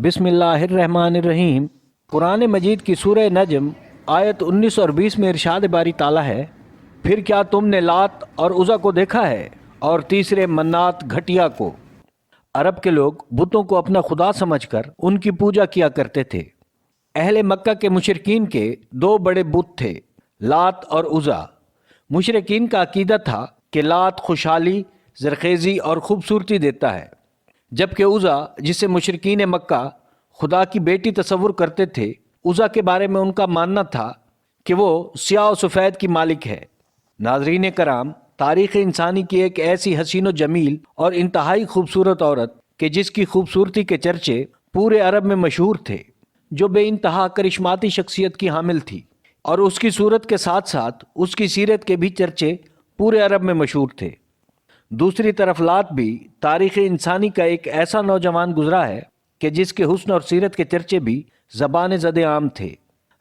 बिस्मिल्लाहिर्रहमानिर्रहीम। कुरान मजीद की सूरह नजम आयत 19 और 20 में इरशाद बारी ताला है, फिर क्या तुमने लात और उज़ा को देखा है और तीसरे मन्नात घटिया को। अरब के लोग बुतों को अपना खुदा समझकर उनकी पूजा किया करते थे। अहले मक्का के मुशरिकीन के दो बड़े बुत थे, लात और उज़ा। मुशरिकीन का अकीदा था कि लात खुशहाली, जरखेज़ी और ख़ूबसूरती देता है, जबकि उज़ा, जिसे मुशरिकीन मक्का खुदा की बेटी तसव्वुर करते थे, उज़ा के बारे में उनका मानना था कि वो स्याह और सफ़ेद की मालिक है। नाज़रीन कराम, तारीख़ इंसानी की एक ऐसी हसीन व जमील और इंतहाई खूबसूरत औरत कि जिसकी खूबसूरती के चर्चे पूरे अरब में मशहूर थे, जो बेइंतहा करिश्माती शख्सियत की हामिल थी, और उसकी सूरत के साथ साथ उसकी सीरत के भी चर्चे पूरे अरब में मशहूर थे। दूसरी तरफ लात भी तारीख़ इंसानी का एक ऐसा नौजवान गुजरा है कि जिसके हुस्न और सीरत के चर्चे भी ज़बान ज़द आम थे।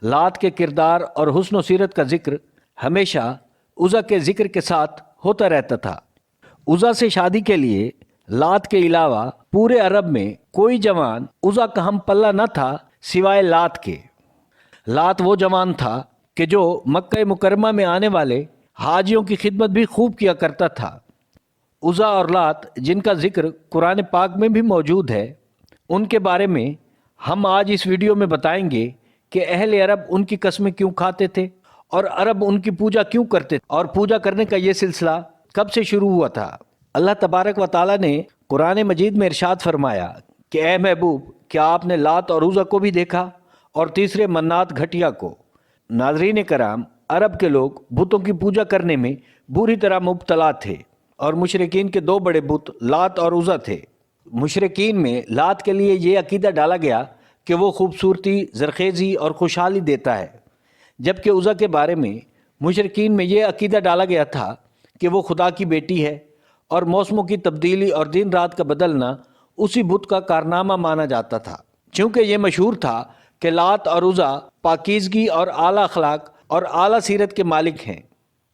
लात के किरदार और हुस्न और सीरत का जिक्र हमेशा उज़ा के जिक्र के साथ होता रहता था। उज़ा से शादी के लिए लात के अलावा पूरे अरब में कोई जवान उज़ा का हम पल्ला न था सिवाय लात के। लात वो जवान था कि जो मक्का मुकरमा में आने वाले हाजियों की खिदमत भी खूब किया करता था। उज़ा और लात, जिनका जिक्र कुरान पाक में भी मौजूद है, उनके बारे में हम आज इस वीडियो में बताएंगे कि अहले अरब उनकी कस्में क्यों खाते थे और अरब उनकी पूजा क्यों करते थे, और पूजा करने का ये सिलसिला कब से शुरू हुआ था। अल्लाह तबारक व ताला ने कुरान मजीद में इरशाद फरमाया कि ए महबूब, क्या आपने लात और उज़ा को भी देखा और तीसरे मन्नात घटिया को। नाज़रीन कराम, अरब के लोग बुतों की पूजा करने में बुरी तरह मुब्तला थे और मुशरिकीन के दो बड़े बुत लात और उज़ा थे। मुशरिकीन में लात के लिए ये अकीदा डाला गया कि वो खूबसूरती, जरखेज़ी और खुशहाली देता है, जबकि उज़ा के बारे में मुशरिकीन में ये अकीदा डाला गया था कि वो खुदा की बेटी है और मौसमों की तब्दीली और दिन रात का बदलना उसी बुत का कारनामा माना जाता था। चूँकि ये मशहूर था कि लात और उज़ा पाकीज़गी और आला अखलाक और आला सीरत के मालिक हैं।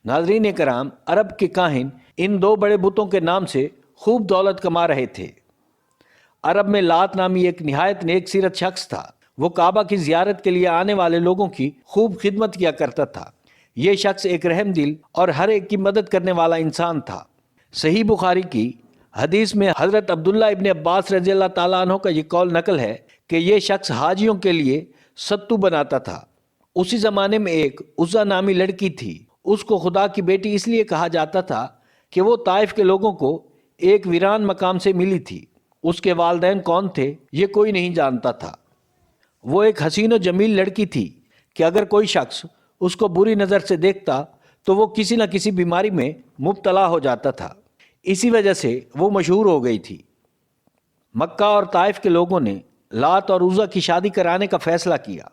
नाज़रीन कराम, अरब के काहिन इन दो बड़े बुतों के नाम से खूब दौलत कमा रहे थे। अरब में लात नामी एक निहायत नेक सीरत शख्स था। वो काबा की ज़ियारत के लिए आने वाले लोगों की खूब खिदमत किया करता था। ये शख्स एक रहम दिल और हर एक की मदद करने वाला इंसान था। सही बुखारी की हदीस में हज़रत अब्दुल्ला इब्न अब्बास रज़ियल्लाहु ताला अन्हु का ये कौल नकल है कि ये शख्स हाजियों के लिए सत्तू बनाता था। उसी ज़माने में एक उज़्ज़ा नामी लड़की थी। उसको खुदा की बेटी इसलिए कहा जाता था कि वो ताइफ के लोगों को एक वीरान मकाम से मिली थी। उसके वालिदैन कौन थे ये कोई नहीं जानता था। वो एक हसीन व जमील लड़की थी कि अगर कोई शख्स उसको बुरी नज़र से देखता तो वो किसी न किसी बीमारी में मुब्तला हो जाता था। इसी वजह से वो मशहूर हो गई थी। मक्का और ताइफ के लोगों ने लात और उज़्ज़ा की शादी कराने का फ़ैसला किया।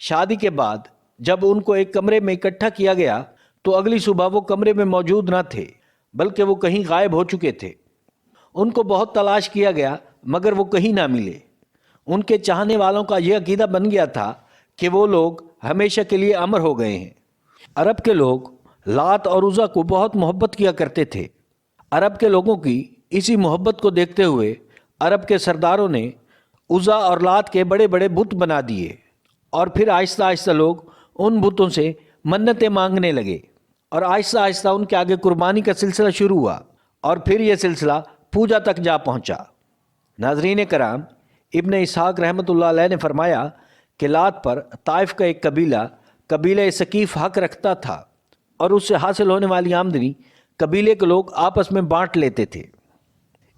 शादी के बाद जब उनको एक कमरे में इकट्ठा किया गया तो अगली सुबह वो कमरे में मौजूद न थे, बल्कि वो कहीं गायब हो चुके थे। उनको बहुत तलाश किया गया मगर वो कहीं ना मिले। उनके चाहने वालों का यह अकीदा बन गया था कि वो लोग हमेशा के लिए अमर हो गए हैं। अरब के लोग लात और उज़्ज़ा को बहुत मोहब्बत किया करते थे। अरब के लोगों की इसी मोहब्बत को देखते हुए अरब के सरदारों ने उज़्ज़ा और लात के बड़े बड़े बुत बना दिए और फिर आहिस्ता आहिस्ता लोग उन बुतों से मन्नतें मांगने लगे और आहिस्ता आहिस्ता उनके आगे कुर्बानी का सिलसिला शुरू हुआ और फिर यह सिलसिला पूजा तक जा पहुंचा। नाज़रीन कराम, इब्न इसहाक़ रहमतुल्लाह अलैह ने फरमाया कि लात पर ताइफ का एक कबीला सकीफ़ हक रखता था और उससे हासिल होने वाली आमदनी कबीले के लोग आपस में बांट लेते थे।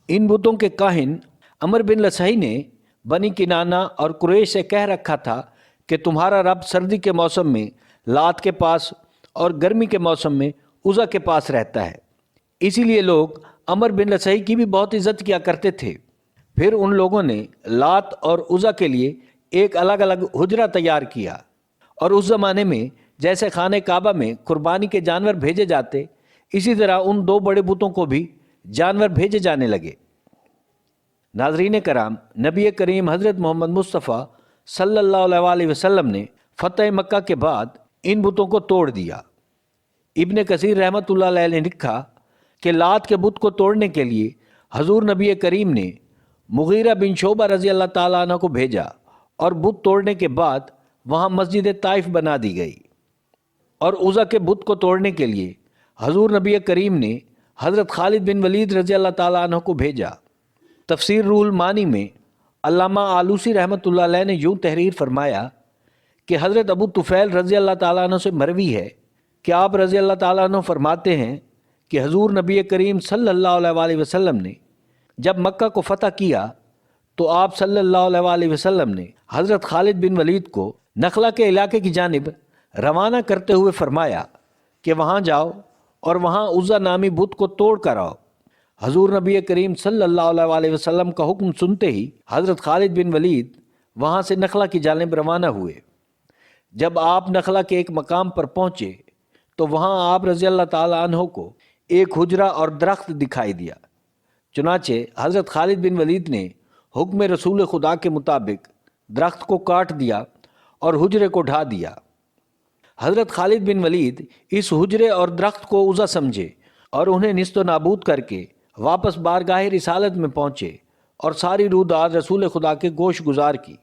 इन बुतों के काहिन अमर बिन लसही ने बनी किनाना और कुरैश से कह रखा था कि तुम्हारा रब सर्दी के मौसम में लात के पास और गर्मी के मौसम में उज़्ज़ा के पास रहता है। इसीलिए लोग अमर बिन लसही की भी बहुत इज़्ज़त किया करते थे। फिर उन लोगों ने लात और उज़्ज़ा के लिए एक अलग अलग हुजरा तैयार किया और उस ज़माने में जैसे खाने काबा में कुर्बानी के जानवर भेजे जाते, इसी तरह उन दो बड़े बुतों को भी जानवर भेजे जाने लगे। नाज़रीन कराम, नबी करीम हज़रत मोहम्मद मुस्तफ़ा सल्लल्लाहु अलैहि वसल्लम ने फ़तह मक्का के बाद इन बुतों को तोड़ दिया। इब्न कसीर रहमतुल्लाह अलैह ने लिखा कि लात के बुत को तोड़ने के लिए हजूर नबी करीम ने मुगीरा बिन शोबा रजी अल्लाह ताला अन्हु को भेजा और बुत तोड़ने के बाद वहाँ मस्जिद ताइफ बना दी गई। और उज़ा के बुत को तोड़ने के लिए हजूर नबी करीम ने हज़रत खालिद बिन वलीद रजी अल्लाह ताला अन्हु को भेजा। तफसीर रूहुल मानी में अल्लामा आलूसी रहमतुल्लाह अलैह ने यूँ तहरीर फरमाया कि हज़रत अबू तुफ़ैल रज़ी अल्लाह ताला अन्हु से मरवी है कि आप रज़ी अल्लाह ताला अन्हु फरमाते हैं कि हजूर नबी करीम सल्लल्लाहु अलैहि वसल्लम ने जब मक्का को फ़तह किया तो आप सल्लल्लाहु अलैहि वसल्लम ने हज़रत खालिद बिन वलीद को नखला के इलाके की जानिब रवाना करते हुए फरमाया कि वहाँ जाओ और वहाँ उज़्ज़ा नामी बुत को तोड़ कर आओ। हजूर नबी करीम सल्लल्लाहु अलैहि वसल्लम का हुक्म सुनते ही हज़रत खालिद बिन वलीद वहाँ से नखला की जानिब रवाना हुए। जब आप नखला के एक मकाम पर पहुँचे तो वहाँ आप रज़ी अल्लाह ताला अन्हु को एक हुजरा और दरख्त दिखाई दिया। चुनाचे हज़रत खालिद बिन वलीद ने हुक्म रसूल खुदा के मुताबिक दरख्त को काट दिया और हुजरे को ढा दिया। हज़रत खालिद बिन वलीद इस हुजरे और दरख्त को उज़ा समझे और उन्हें निस्तो नाबूद करके वापस बारगाह रिसालत में पहुँचे और सारी रूदाद रसूल खुदा के गोश गुजार की।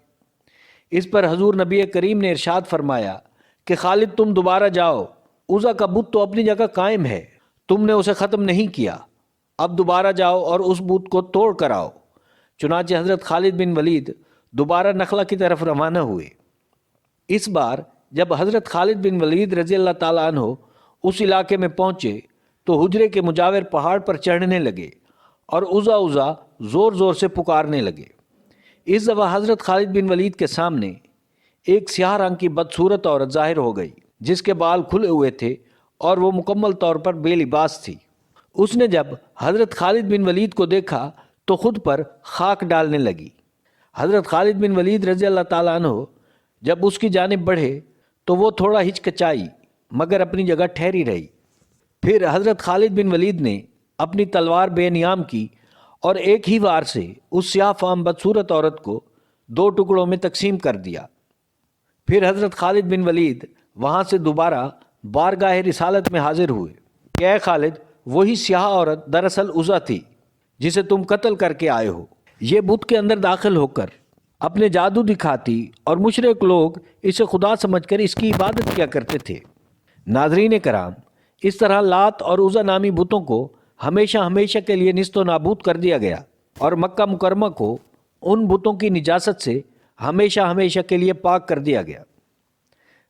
इस पर हजूर नबी करीम ने इरशाद फरमाया कि खालिद तुम दोबारा जाओ, उज़ा का बुत तो अपनी जगह कायम है, तुमने उसे ख़त्म नहीं किया, अब दोबारा जाओ और उस बुत को तोड़ कर आओ। चुनाचे हज़रत खालिद बिन वलीद दोबारा नखला की तरफ रवाना हुए। इस बार जब हज़रत खालिद बिन वलीद रज़ी अल्लाह ताला अन्हु उस इलाके में पहुँचे तो हुजरे के मुजावर पहाड़ पर चढ़ने लगे और उज़ा उज़ा ज़ोर ज़ोर से पुकारने लगे। इस दफ़ा हज़रत खालिद बिन वलीद के सामने एक स्याह रंग की बदसूरत औरत ज़ाहिर हो गई जिसके बाल खुले हुए थे और वो मुकम्मल तौर पर बेलिबास थी। उसने जब हज़रत खालिद बिन वलीद को देखा तो ख़ुद पर खाक डालने लगी। हज़रत खालिद बिन वलीद रज़ी अल्लाह ताला अन्हु जब उसकी जानिब बढ़े तो वो थोड़ा हिचकिचाई मगर अपनी जगह ठहरी रही। फिर हज़रत खालिद बिन वलीद ने अपनी तलवार बेनियाम की और एक ही वार से उस स्याह फाम बदसूरत औरत को 2 टुकड़ों में तकसीम कर दिया। फिर हज़रत खालिद बिन वलीद वहाँ से दोबारा बारगाह रिसालत में हाजिर हुए कि ऐ खालिद, वही स्याह औरत दरअसल उज़ा थी जिसे तुम कत्ल करके आए हो। ये बुत के अंदर दाखिल होकर अपने जादू दिखाती और मुशरिक लोग इसे खुदा समझकर इसकी इबादत किया करते थे। नाज़रीन कराम, इस तरह लात और उज़ा नामी बुतों को हमेशा हमेशा के लिए निस्तो नाबूद कर दिया गया और मक्का मुकरमा को उन बुतों की निजासत से हमेशा हमेशा के लिए पाक कर दिया गया।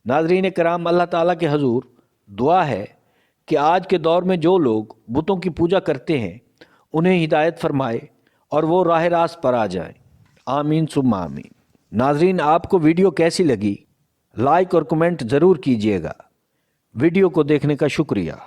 नाज़रीन कराम, अल्लाह ताला के हजूर दुआ है कि आज के दौर में जो लोग बुतों की पूजा करते हैं उन्हें हिदायत फरमाए और वो राह रास्त पर आ जाएं। आमीन सुम्मा आमीन। नाज़रीन, आपको वीडियो कैसी लगी लाइक और कमेंट ज़रूर कीजिएगा। वीडियो को देखने का शुक्रिया।